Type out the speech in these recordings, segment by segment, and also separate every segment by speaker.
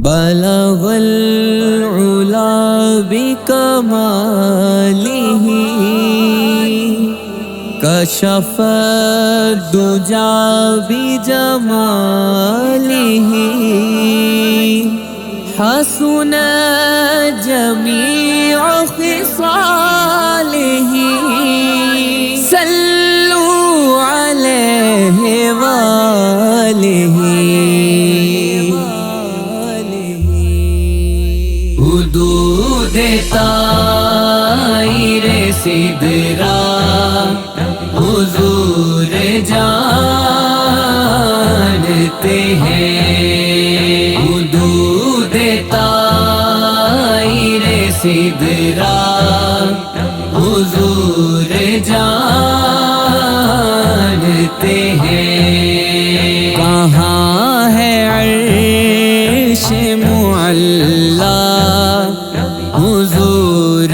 Speaker 1: بلغ العلا بکمالہ کشف الدجا بجمالہ حسن جمیع خصالہ صلوا علیہ وآلہ حدود طائر سدرہ حضور جانتے ہیں حدود طائر سدرہ حضور جانتے ہیں کہاں ہے عرش معلی حضور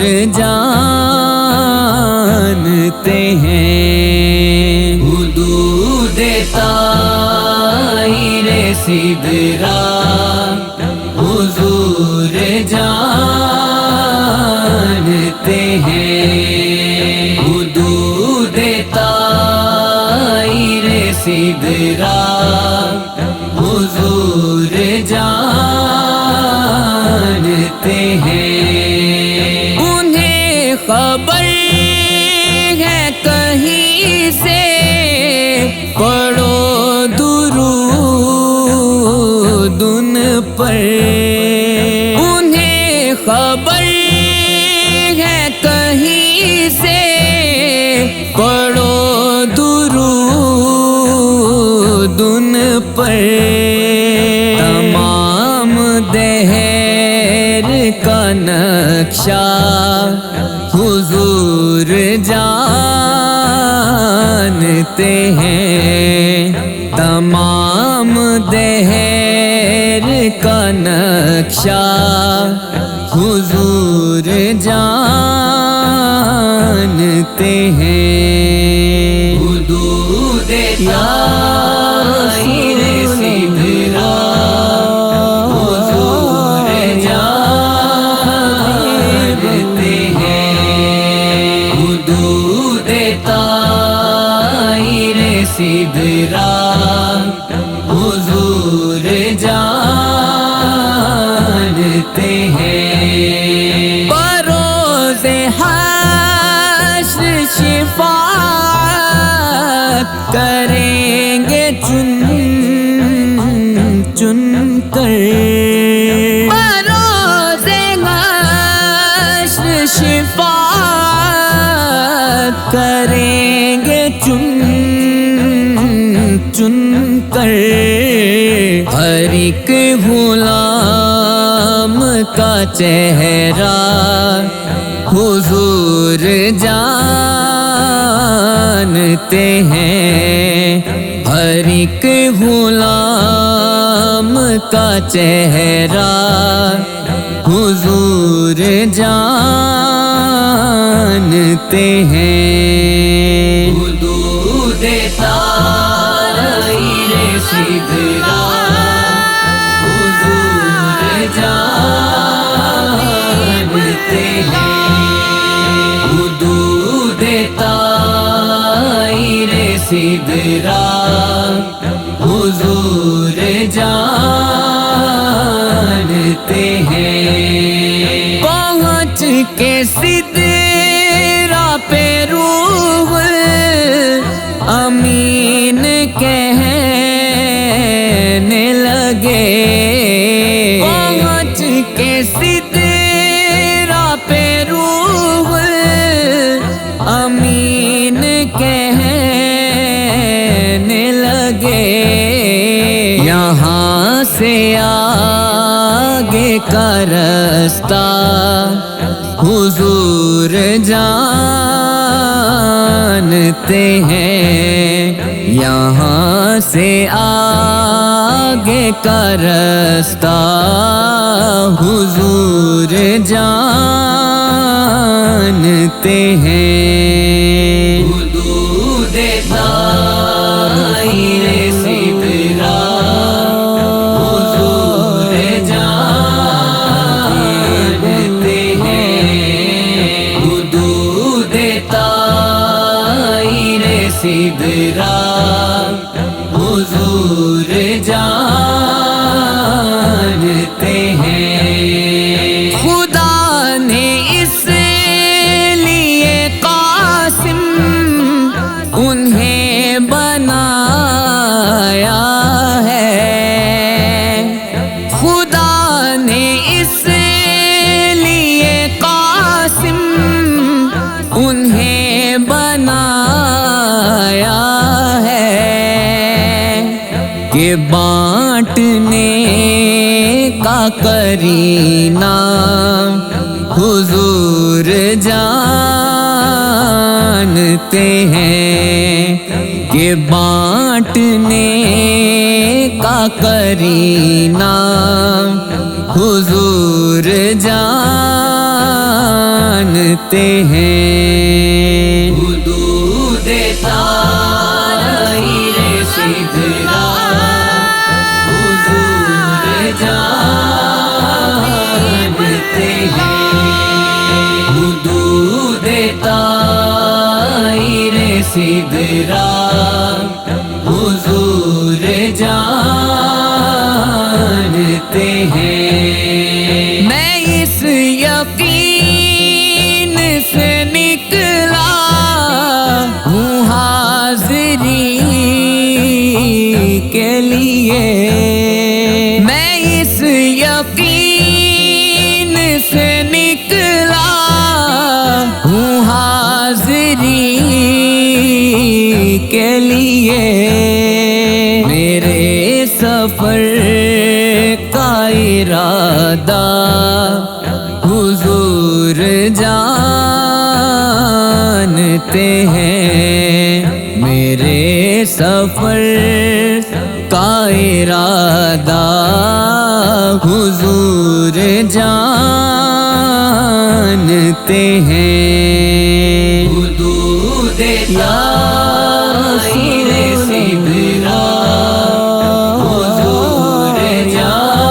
Speaker 1: جانتے ہیں حدود طائر سدرہ حضور جانتے ہیں حدود طائر سدرہ حضور جانتے ہیں انہیں خبر ہے کہیں سے پڑھو درود ان پر انہیں خبر ہے کہیں سے پڑھو درود ان پر تمام دہر کا نقشہ حضور جانتے ہیں تمام دہر کا نقشہ حضور جانتے ہیں حدود طائر سدرہ حضور جانتے ہیں حدود طائر سدرہ حضور جانتے ہیں بروز حشر شفاعت کریں گے چن چن کر بروز حشر شفاعت کریں گے چن چن کر ہر ایک غلام کا چہرہ حضور جانتے ہیں ہر ایک غلام کا چہرہ حضور جانتے ہیں حدود طائر سدرہ حضور جانتے ہیں حدود طائر سدرہ حضور جانتے ہیں پہنچ کے سدرہ پہ روح امین کہنے لگے پہنچ کے سدرہ پہ روح امین کہنے لگے یہاں سے آگے کا رستہ حضور جانتے ہیں یہاں سے آگے کا رستہ حضور جانتے ہیں حدود طائر سدرہ حضور جانتے سدرا حضور جانتے ہیں۔ خدا نے اس لیے قاسم انہیں بنایا ہے، خدا نے اس لیے قاسم انہیں بنایا ہے کہ بانٹنے کا کرینہ حضور جانتے ہیں، کہ بانٹنے کا کرینہ حضور جانتے ہیں۔ حدود طائر سدرا حضور جانتے ہیں، حدود طائر سدرا حضور جانتے ہیں۔ میں اس یقین سے نکلا ہوں حاضری کے لیے، میں اس یقین سے نکلا ہوں حاضری کے لیے، میرے سفر کا ارادہ حضور جانتے ہیں، میرے سفر کا ارادہ حضور جانتے ہیں۔ حدود طائر سدرا حضور جانتے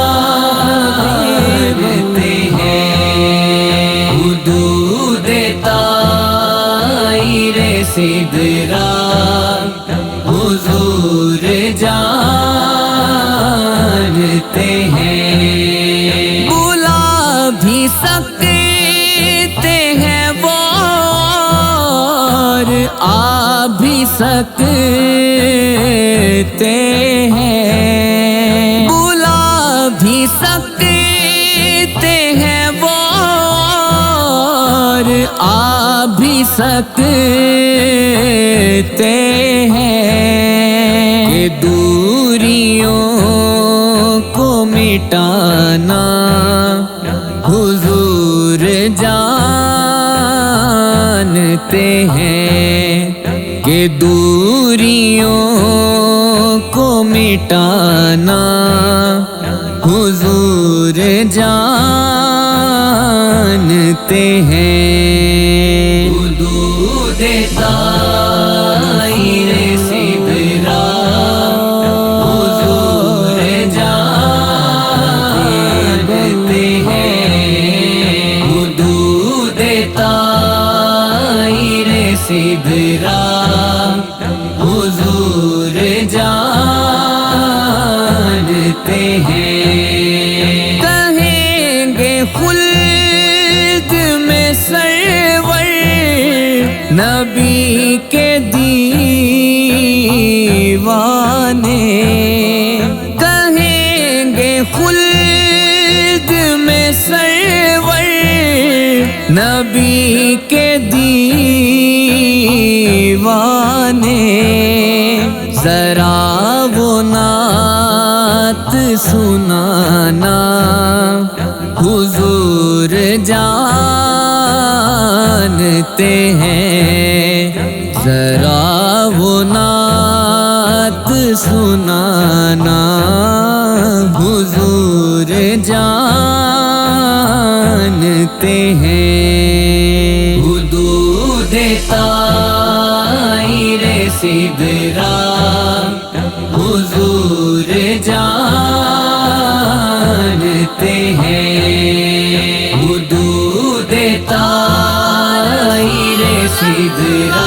Speaker 1: ہیں، حدود طائر سدرا حضور جانتے ہیں۔ بلا بھی سکتے ہیں وہ اور آ بھی سکتے ہیں، بلا بھی سکتے ہیں وہ اور آ بھی سکتے ہیں، کہ دوریوں کو مٹانا حضور جانتے ہیں، کہ دوریوں کو مٹانا حضور جانتے ہیں۔ حدود طائر سدرا حضور جانتے ہیں، حدود طائر سدرا حضور جانتے ہیں۔ کہیں گے خلد میں سرور نبی کے دیوانے، کہیں گے خلد میں سرور نبی کے دیوانے، ذرا وہ نعت سنانا حضور جانتے ہیں، ذرا وہ نعت سنانا حضور جانتے ہیں۔ حدود طائر سدرا حضور جانتے ہیں، حدود طائر سدرا